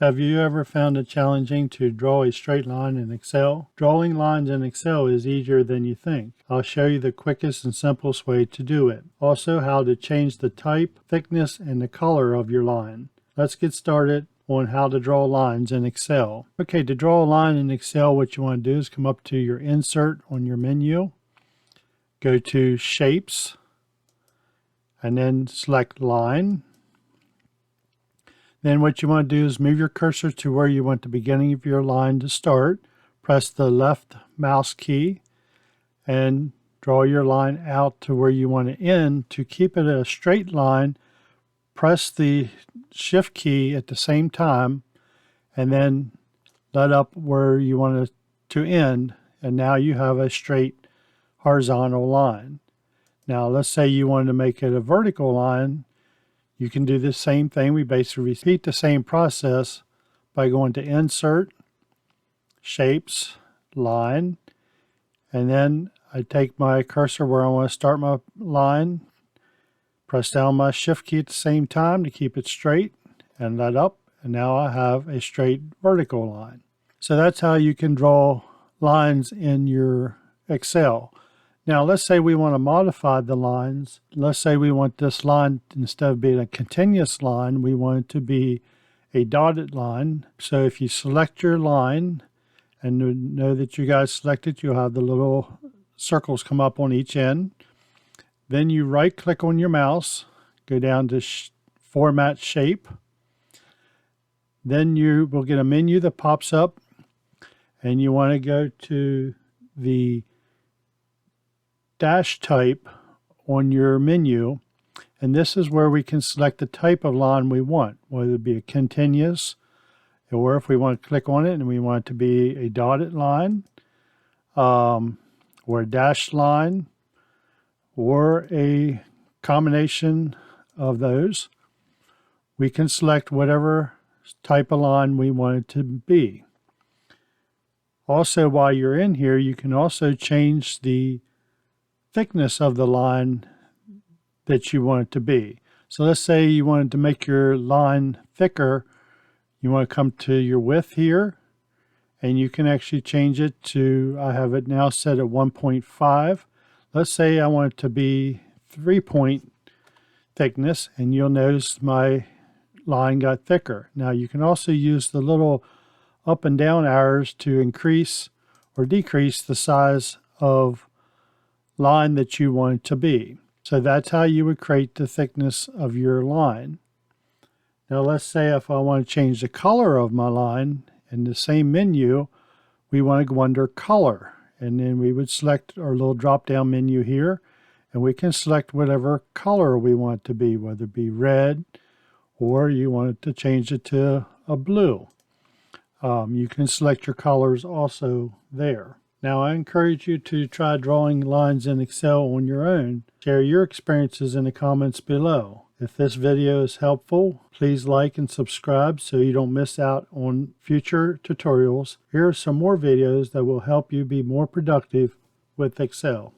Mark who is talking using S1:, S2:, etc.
S1: Have you ever found it challenging to draw a straight line in Excel? Drawing lines in Excel is easier than you think. I'll show you the quickest and simplest way to do it. Also, how to change the type, thickness, and the color of your line. Let's get started on how to draw lines in Excel. Okay, to draw a line in Excel, what you want to do is come up to your Insert on your menu, go to Shapes, and then select Line. Then what you want to do is move your cursor to where you want the beginning of your line to start. Press the left mouse key and draw your line out to where you want to end. To keep it a straight line, press the Shift key at the same time and then let up where you want it to end. And now you have a straight horizontal line. Now let's say you wanted to make it a vertical line. You can do the same thing. We basically repeat the same process by going to Insert, Shapes, Line, and then I take my cursor where I want to start my line, press down my Shift key at the same time to keep it straight, and let up, and now I have a straight vertical line. So that's how you can draw lines in your Excel. Now let's say we want to modify the lines. Let's say we want this line, instead of being a continuous line, we want it to be a dotted line. So if you select your line and know that you guys selected, you'll have the little circles come up on each end. Then you right click on your mouse, go down to Format Shape. Then you will get a menu that pops up and you want to go to the dash type on your menu, and this is where we can select the type of line we want, whether it be a continuous, or if we want to click on it and we want it to be a dotted line, or a dashed line, or a combination of those. We can select whatever type of line we want it to be. Also, while you're in here, you can also change the thickness of the line that you want it to be. So let's say you wanted to make your line thicker. You want to come to your width here, and you can actually change it to, I have it now set at 1.5. Let's say I want it to be 3-point thickness, and you'll notice my line got thicker. Now you can also use the little up and down arrows to increase or decrease the size of line that you want it to be. So that's how you would create the thickness of your line. Now let's say if I want to change the color of my line, in the same menu we want to go under Color, and then we would select our little drop down menu here, and we can select whatever color we want it to be, whether it be red or you want it to change it to a blue. You can select your colors also there. Now, I encourage you to try drawing lines in Excel on your own. Share your experiences in the comments below. If this video is helpful, please like and subscribe so you don't miss out on future tutorials. Here are some more videos that will help you be more productive with Excel.